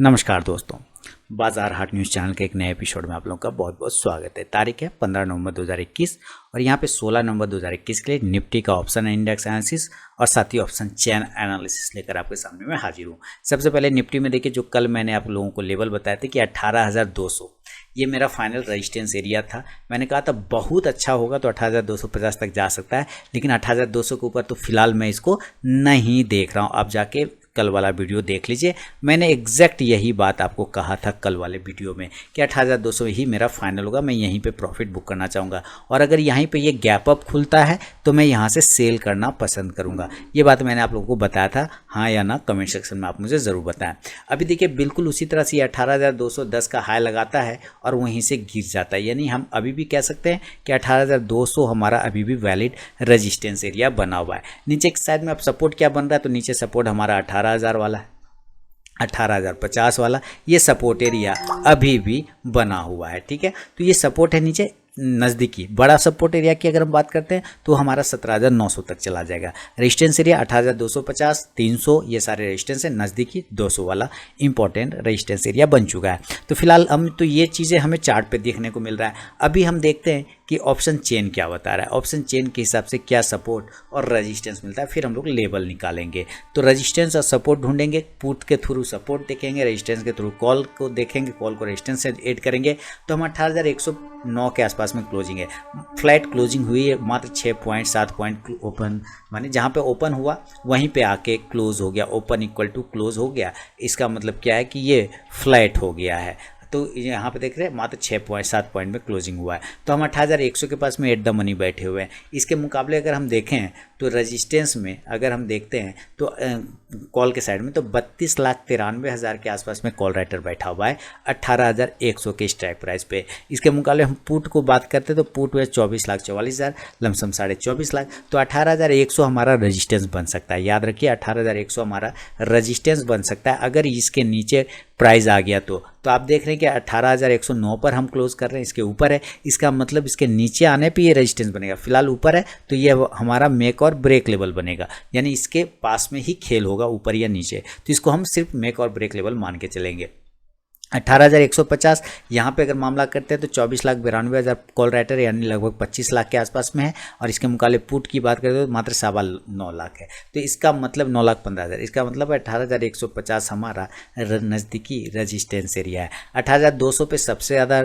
नमस्कार दोस्तों, बाजार हाट न्यूज़ चैनल के एक नए एपिसोड में आप लोगों का बहुत बहुत स्वागत है। तारीख है 15 नवंबर 2021 और यहाँ पे 16 नवंबर 2021 के लिए निफ्टी का ऑप्शन इंडेक्स एनालिसिस और साथ ही ऑप्शन चेन एनालिसिस लेकर आपके सामने मैं हाजिर हूँ। सबसे पहले निफ्टी में देखिए, जो कल मैंने आप लोगों को लेवल बताया था कि 18,200 ये मेरा फाइनल रेजिस्टेंस एरिया था। मैंने कहा था बहुत अच्छा होगा तो 18,250 तक जा सकता है, लेकिन 18,200 के ऊपर तो फिलहाल मैं इसको नहीं देख रहा हूँ। आप जाके कल वाला वीडियो देख लीजिए, मैंने एग्जैक्ट यही बात आपको कहा था कल वाले वीडियो में कि 18,200 ही मेरा फाइनल होगा, मैं यहीं पे प्रॉफिट बुक करना चाहूँगा और अगर यहीं पे ये गैप अप खुलता है तो मैं यहाँ से सेल करना पसंद करूँगा। ये बात मैंने आप लोगों को बताया था, हाँ या ना कमेंट सेक्शन में आप मुझे ज़रूर बताएं। अभी देखिए बिल्कुल उसी तरह से ये 18,210 का हाई लगाता है और वहीं से गिर जाता है, यानी हम अभी भी कह सकते हैं कि 18,200 हमारा अभी भी वैलिड रजिस्टेंस एरिया बना हुआ है। नीचे एक साइड में अब सपोर्ट क्या बन रहा है, तो नीचे सपोर्ट हमारा 18,000 वाला है, 18,050 वाला ये सपोर्ट एरिया अभी भी बना हुआ है। ठीक है, तो ये सपोर्ट है नीचे नज़दीकी। बड़ा सपोर्ट एरिया की अगर हम बात करते हैं तो हमारा 17,900 तक चला जाएगा। रेजिस्टेंस एरिया 18,250, 300 ये सारे रेजिस्टेंस है। नज़दीकी 200 वाला इंपॉर्टेंट रेजिस्टेंस एरिया बन चुका है। तो फिलहाल हम तो ये चीज़ें हमें चार्ट पे देखने को मिल रहा है। अभी हम देखते हैं कि ऑप्शन चेन क्या बता रहा है, ऑप्शन चेन के हिसाब से क्या सपोर्ट और रेजिस्टेंस मिलता है, फिर हम लोग लेवल निकालेंगे। तो रेजिस्टेंस और सपोर्ट ढूंढेंगे, पुट के थ्रू सपोर्ट देखेंगे, रेजिस्टेंस के थ्रू कॉल को देखेंगे, कॉल को रेजिस्टेंस से ऐड करेंगे तो हम 18,109 के आसपास में क्लोजिंग है। फ्लैट क्लोजिंग हुई है, मात्र 6.7 पॉइंट ओपन, माने जहाँ पे ओपन हुआ वहीं पे आके क्लोज हो गया। ओपन इक्वल टू क्लोज हो गया, इसका मतलब क्या है कि ये फ्लैट हो गया है। तो यहाँ पे देख रहे हैं मात्र 6.7 पॉइंट में क्लोजिंग हुआ है, तो हम 18,100 के पास में एट द मनी बैठे हुए हैं। इसके मुकाबले अगर हम देखें तो रेजिस्टेंस में अगर हम देखते हैं तो कॉल के साइड में तो 32,93,000 के आसपास में कॉल राइटर बैठा हुआ है 18,100 के स्ट्राइक प्राइस पे। इसके मुकाबले हम पुट को बात करते हैं तो पुट हुआ 24,44,000, लमसम 24.5 लाख। तो 18,100 हमारा रेजिस्टेंस बन सकता है। याद रखिए 18,100 हमारा रेजिस्टेंस बन सकता है अगर इसके नीचे प्राइस आ गया तो आप देख रहे हैं कि 18,109 पर हम क्लोज कर रहे हैं, इसके ऊपर है, इसका मतलब इसके नीचे आने पे ये रेजिस्टेंस बनेगा। फिलहाल ऊपर है तो ये हमारा मेक और ब्रेक लेवल बनेगा, यानी इसके पास में ही खेल होगा ऊपर या नीचे। तो इसको हम सिर्फ मेक और ब्रेक लेवल मान के चलेंगे। 18,150 यहाँ पे अगर मामला करते हैं तो 24,92,000 कॉल राइटर यानी लगभग 25 लाख के आसपास में है और इसके मुकाबले पुट की बात करते हैं तो मात्र 9.25 लाख है। तो इसका मतलब 9,15,000, इसका मतलब 18,150 हमारा नज़दीकी रेजिस्टेंस एरिया है। 18,200 पे सबसे ज़्यादा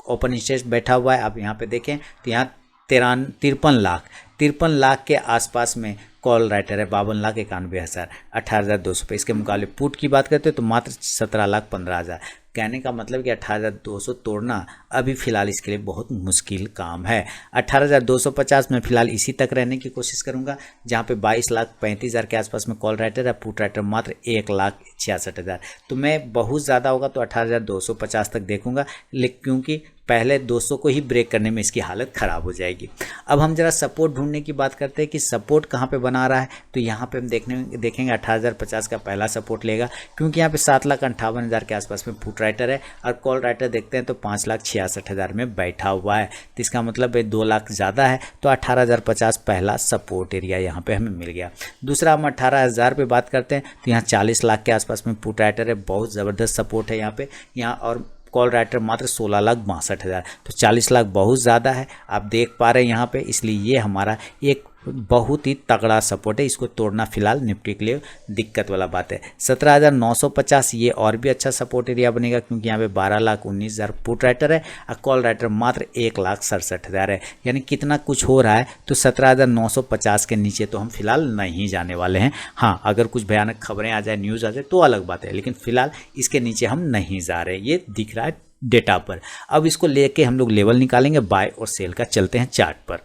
ओपन इंटरेस्ट बैठा हुआ है। आप यहाँ पे देखें तो यहाँ 53 लाख के आसपास में कॉल राइटर है, 52,91,000 18,200 पे। इसके मुकाबले पुट की बात करते हैं तो मात्र 17,15,000। कहने का मतलब कि 18,200 तोड़ना अभी फ़िलहाल इसके लिए बहुत मुश्किल काम है। 18,250 में फ़िलहाल इसी तक रहने की कोशिश करूंगा, जहां पे 22,35,000 के आसपास में कॉल राइटर है, पुट राइटर मात्र 1,66,000। तो मैं बहुत ज़्यादा होगा तो 18,250 तक देखूंगा, लेकिन क्योंकि पहले 200 को ही ब्रेक करने में इसकी हालत ख़राब हो जाएगी। अब हम जरा सपोर्ट ढूंढने की बात करते हैं कि सपोर्ट कहाँ पे बना रहा है। तो यहाँ पे हम देखेंगे 18,050 का पहला सपोर्ट लेगा, क्योंकि यहाँ पे 7,58,000 के आसपास में पुट राइटर है और कॉल राइटर देखते हैं तो 5,66,000 में बैठा हुआ है। तो इसका मतलब 2 लाख ज़्यादा है, तो 18,050 पहला सपोर्ट एरिया यहाँ पे हमें मिल गया। दूसरा हम 18,000 पे बात करते हैं तो यहाँ 40 लाख के आसपास में पुट राइटर है, बहुत ज़बरदस्त सपोर्ट है यहाँ पे। यहाँ और कॉल राइटर मात्र 16,62,000, तो 40 लाख बहुत ज़्यादा है, आप देख पा रहे हैं यहाँ पे। इसलिए ये हमारा एक बहुत ही तगड़ा सपोर्ट है, इसको तोड़ना फिलहाल निफ्टी के लिए दिक्कत वाला बात है। 17,950 ये और भी अच्छा सपोर्ट एरिया बनेगा, क्योंकि यहाँ पे 12,19,000 पुट राइटर है और कॉल राइटर मात्र 1,67,000 है। यानी कितना कुछ हो रहा है, तो 17,950 के नीचे तो हम फिलहाल नहीं जाने वाले हैं। हाँ, अगर कुछ भयानक खबरें आ जाए, न्यूज़ आ जाए तो अलग बात है, लेकिन फिलहाल इसके नीचे हम नहीं जा रहे, ये दिख रहा है डेटा पर। अब इसको लेके हम लोग लेवल निकालेंगे बाय और सेल का। चलते हैं चार्ट पर।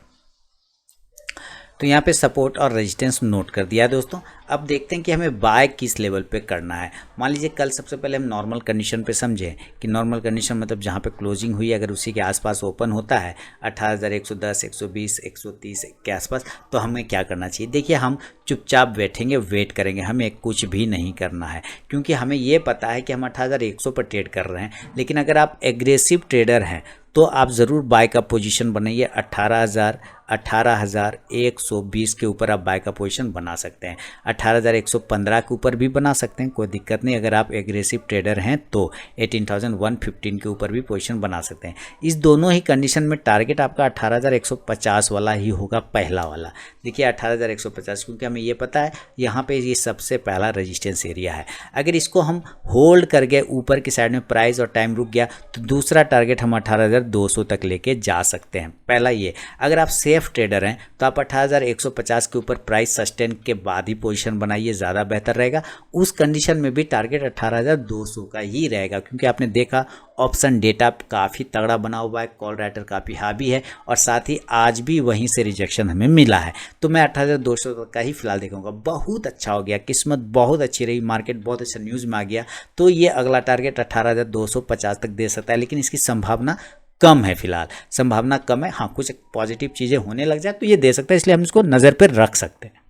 तो यहाँ पे सपोर्ट और रेजिस्टेंस नोट कर दिया है दोस्तों। अब देखते हैं कि हमें बाय किस लेवल पे करना है। मान लीजिए कल सबसे पहले हम नॉर्मल कंडीशन पे समझें कि नॉर्मल कंडीशन मतलब जहाँ पे क्लोजिंग हुई अगर उसी के आसपास ओपन होता है 18,110, 120, 130 के आसपास, तो हमें क्या करना चाहिए। देखिए हम चुपचाप बैठेंगे, वेट करेंगे, हमें कुछ भी नहीं करना है, क्योंकि हमें ये पता है कि हम 18,100 पर ट्रेड कर रहे हैं। लेकिन अगर आप एग्रेसिव ट्रेडर हैं तो आप ज़रूर बाय का पोजीशन बनाइए 18,000 18,120 के ऊपर आप बाय का पोजीशन बना सकते हैं। 18,115 के ऊपर भी बना सकते हैं, कोई दिक्कत नहीं। अगर आप एग्रेसिव ट्रेडर हैं तो 18,115 के ऊपर भी पोजीशन बना सकते हैं। इस दोनों ही कंडीशन में टारगेट आपका 18,150 वाला ही होगा, पहला वाला। देखिए 18,150, क्योंकि हमें ये पता है यहाँ पे ये सबसे पहला रेजिस्टेंस एरिया है। अगर इसको हम होल्ड कर गए, ऊपर की साइड में प्राइस और टाइम रुक गया, तो दूसरा टारगेट हम 18,200 तक लेके जा सकते हैं। पहला ये। अगर आप सेफ ट्रेडर हैं तो आप 18,150 के ऊपर प्राइस सस्टेन के बाद ही पोजीशन बनाइए, ज़्यादा बेहतर रहेगा। उस कंडीशन में भी टारगेट 18,200 का ही रहेगा, क्योंकि आपने देखा ऑप्शन डेटा काफ़ी तगड़ा बना हुआ है, कॉल राइटर काफ़ी हावी है, और साथ ही आज भी वहीं से रिजेक्शन हमें मिला है। तो मैं 18,200 तक का ही फिलहाल देखूंगा। बहुत अच्छा हो गया, किस्मत बहुत अच्छी रही, मार्केट बहुत अच्छा न्यूज़ में आ गया, तो ये अगला टारगेट 18,250 तक दे सकता है, लेकिन इसकी संभावना कम है। फिलहाल संभावना कम है। हाँ, कुछ पॉजिटिव चीज़ें होने लग जाए तो ये दे सकता है, इसलिए हम इसको नज़र पर रख सकते हैं।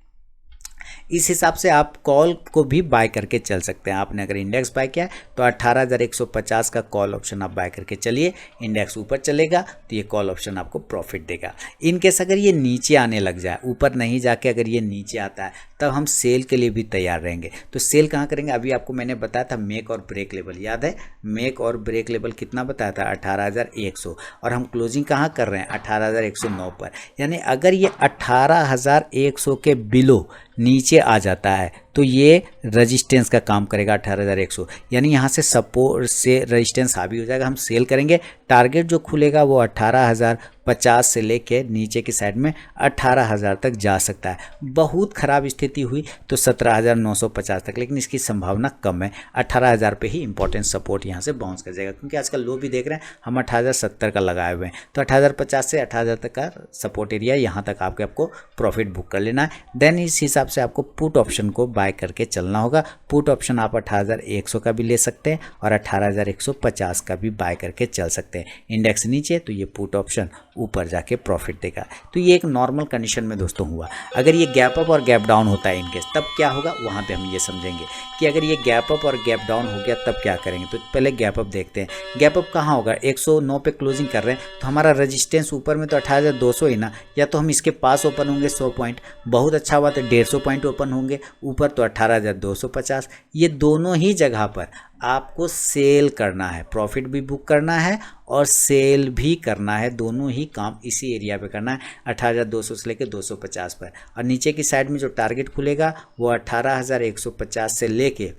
इस हिसाब से आप कॉल को भी बाय करके चल सकते हैं। आपने अगर इंडेक्स बाय किया है तो 18,150 का कॉल ऑप्शन आप बाय करके चलिए। इंडेक्स ऊपर चलेगा तो ये कॉल ऑप्शन आपको प्रॉफिट देगा। इनकेस अगर ये नीचे आने लग जाए, ऊपर नहीं जाके अगर ये नीचे आता है, तब हम सेल के लिए भी तैयार रहेंगे। तो सेल कहाँ करेंगे? अभी आपको मैंने बताया था मेक और ब्रेक लेवल, याद है? मेक और ब्रेक लेवल कितना बताया था? 18,100, और हम क्लोजिंग कहाँ कर रहे हैं? 18,109 पर। यानी अगर ये 18,100 के बिलो नीचे आ जाता है तो ये रेजिस्टेंस का काम करेगा 18,100, यानी यहाँ से सपोर्ट से रेजिस्टेंस हावी हो जाएगा, हम सेल करेंगे। टारगेट जो खुलेगा वो 18,050 से लेके नीचे की साइड में 18,000 तक जा सकता है। बहुत ख़राब स्थिति हुई तो 17,950 तक, लेकिन इसकी संभावना कम है। 18,000 पे ही इंपॉर्टेंट सपोर्ट यहाँ से बाउंस कर जाएगा, क्योंकि आजकल लो भी देख रहे हैं हम 18,070 का लगाए हुए हैं। तो 18,050 से 18,000 तक का सपोर्ट एरिया, यहाँ तक आपको प्रॉफिट बुक कर लेना है। देन इस हिसाब से आपको पुट ऑप्शन को बाय करके चलना होगा। पुट ऑप्शन आप 18,100 का भी ले सकते हैं और 18,150 का भी बाय करके चल सकते हैं। इंडेक्स नीचे तो ये पुट ऑप्शन ऊपर जाके प्रॉफिट देगा। तो ये एक नॉर्मल कंडीशन में दोस्तों हुआ। अगर ये गैप अप और गैप डाउन होता है इनकेस, तब क्या होगा वहाँ पे हम ये समझेंगे कि अगर ये गैप अप और गैप डाउन हो गया तब क्या करेंगे। तो पहले गैप अप देखते हैं। गैप अप कहाँ होगा? 109 पे क्लोजिंग कर रहे हैं तो हमारा रेजिस्टेंस ऊपर में तो 18,200 ही ना, या तो हम इसके पास ओपन होंगे 100 पॉइंट, बहुत अच्छा हुआ तो 150 पॉइंट ओपन होंगे ऊपर, तो 18,250। ये दोनों ही जगह पर आपको सेल करना है, प्रॉफिट भी बुक करना है और सेल भी करना है। दोनों ही काम इसी एरिया पे करना है, 18,200 से लेकर 250 पर। और नीचे की साइड में जो टारगेट खुलेगा वो 18,150 से लेके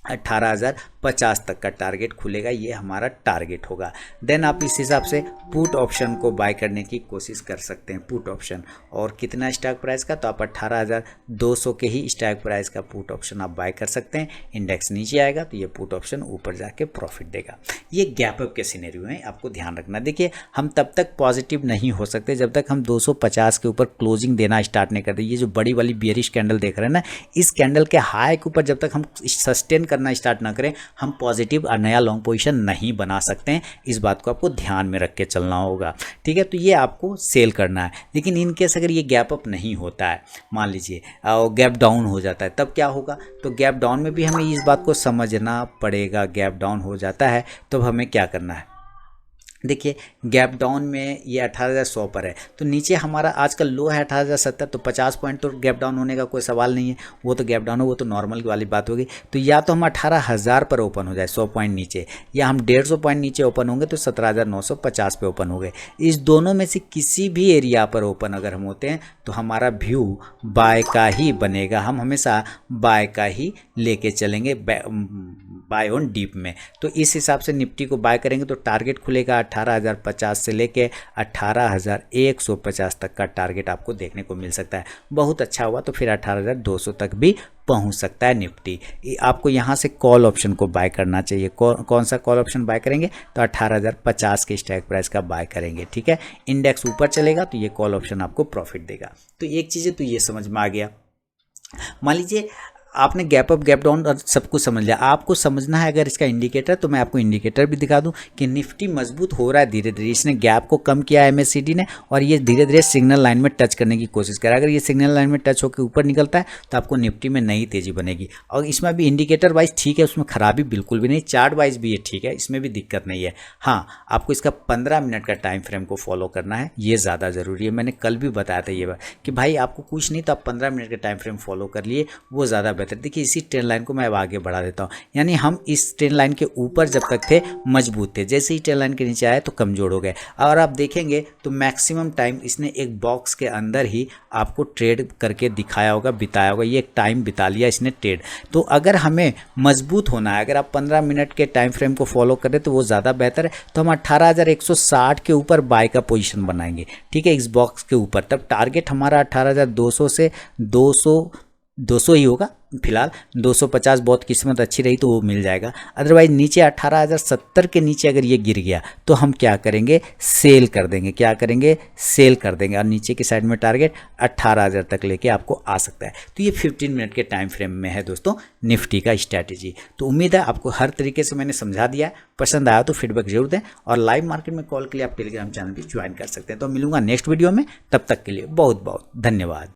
18,050 तक का टारगेट खुलेगा। ये हमारा टारगेट होगा। देन आप इस हिसाब से पुट ऑप्शन को बाय करने की कोशिश कर सकते हैं। पुट ऑप्शन और कितना स्ट्राइक प्राइस का? तो आप 18,200 के ही स्ट्राइक प्राइस का पुट ऑप्शन आप बाय कर सकते हैं। इंडेक्स नीचे आएगा तो ये पुट ऑप्शन ऊपर जाके प्रॉफिट देगा। ये गैप अप के सिनेरियो में आपको ध्यान रखना। देखिए हम तब तक पॉजिटिव नहीं हो सकते जब तक हम 250 के ऊपर क्लोजिंग देना स्टार्ट नहीं करते। ये जो बड़ी वाली बियरिश कैंडल देख रहे हैं ना, इस कैंडल के हाई के ऊपर जब तक हम सस्टेन करना स्टार्ट ना करें, हम पॉजिटिव और नया लॉन्ग पोजीशन नहीं बना सकते हैं। इस बात को आपको ध्यान में रख के चलना होगा, ठीक है? तो ये आपको सेल करना है। लेकिन इनकेस अगर ये गैप अप नहीं होता है, मान लीजिए और गैप डाउन हो जाता है, तब क्या होगा? तो गैप डाउन में भी हमें इस बात को समझना पड़ेगा। गैप डाउन हो जाता है तो हमें क्या करना है? देखिए गैप डाउन में ये 18,100 पर है, तो नीचे हमारा आज का लो है 18,070, तो 50 पॉइंट तो गैप डाउन होने का कोई सवाल नहीं है। वो तो गैप डाउन हो, वो तो नॉर्मल वाली बात होगी। तो या तो हम 18,000 पर ओपन हो जाए 100 पॉइंट नीचे, या हम 150 पॉइंट नीचे ओपन होंगे तो 17,950 पे ओपन हो गए। इस दोनों में से किसी भी एरिया पर ओपन अगर हम होते हैं तो हमारा व्यू बाय का ही बनेगा। हम हमेशा बाय का ही लेके चलेंगे, बाय ऑन डीप में। तो इस हिसाब से निफ्टी को बाय करेंगे तो टारगेट खुलेगा 18,050 से लेके 18,150 तक का टारगेट आपको देखने को मिल सकता है। बहुत अच्छा हुआ तो फिर 18,200 तक भी पहुंच सकता है निफ्टी। आपको यहाँ से कॉल ऑप्शन को बाय करना चाहिए। कौन सा कॉल ऑप्शन बाय करेंगे? तो 18,050 के स्ट्राइक प्राइस का बाय करेंगे, ठीक है? इंडेक्स ऊपर चलेगा तो ये कॉल ऑप्शन आपको प्रॉफिट देगा। तो एक चीज़ तो ये समझ में आ गया। मान लीजिए आपने गैप अप गैप डाउन और सब कुछ समझ लिया। आपको समझना है अगर इसका इंडिकेटर, तो मैं आपको इंडिकेटर भी दिखा दूं कि निफ्टी मजबूत हो रहा है धीरे धीरे। इसने गैप को कम किया MACD ने और ये धीरे धीरे सिग्नल लाइन में टच करने की कोशिश कर रहा है। अगर ये सिग्नल लाइन में टच होकर ऊपर निकलता है तो आपको निफ्टी में नई तेजी बनेगी। और इसमें भी इंडिकेटर वाइज ठीक है, उसमें खराबी बिल्कुल भी नहीं, चार्ट वाइज भी ये ठीक है, इसमें भी दिक्कत नहीं है। हाँ, आपको इसका 15 मिनट का टाइम फ्रेम को फॉलो करना है, ये ज़्यादा ज़रूरी है। मैंने कल भी बताया था ये बात कि भाई आपको कुछ नहीं तो आप 15 मिनट का टाइम फ्रेम फॉलो कर लिए, वो ज़्यादा बेहतर। देखिए इसी ट्रेंड लाइन को मैं अब आगे बढ़ा देता हूँ, यानी हम इस ट्रेंड लाइन के ऊपर जब तक थे मजबूत थे, जैसे ही ट्रेंड लाइन के नीचे आए तो कमजोर हो गए। और आप देखेंगे तो मैक्सिमम टाइम इसने एक बॉक्स के अंदर ही आपको ट्रेड करके दिखाया होगा, बिताया होगा, ये एक टाइम बिता लिया इसने ट्रेड। तो अगर हमें मजबूत होना है, अगर आप 15 मिनट के टाइम फ्रेम को फॉलो करें तो वो ज़्यादा बेहतर है। तो हम 18,160 के ऊपर बाय का पोजीशन बनाएंगे, ठीक है, इस बॉक्स के ऊपर। तब टारगेट हमारा 18,200 से 200 ही होगा फिलहाल। 250 बहुत किस्मत अच्छी रही तो वो मिल जाएगा। अदरवाइज नीचे 18,070 के नीचे अगर ये गिर गया तो हम क्या करेंगे, सेल कर देंगे। क्या करेंगे, सेल कर देंगे। और नीचे की साइड में टारगेट 18,000 तक लेके आपको आ सकता है। तो ये 15 मिनट के टाइम फ्रेम में है दोस्तों निफ्टी का स्ट्रैटेजी। तो उम्मीद है आपको हर तरीके से मैंने समझा दिया है। पसंद आया तो फीडबैक जरूर दें, और लाइव मार्केट में कॉल के लिए आप टेलीग्राम चैनल भी ज्वाइन कर सकते हैं। तो मिलूंगा नेक्स्ट वीडियो में, तब तक के लिए बहुत बहुत धन्यवाद।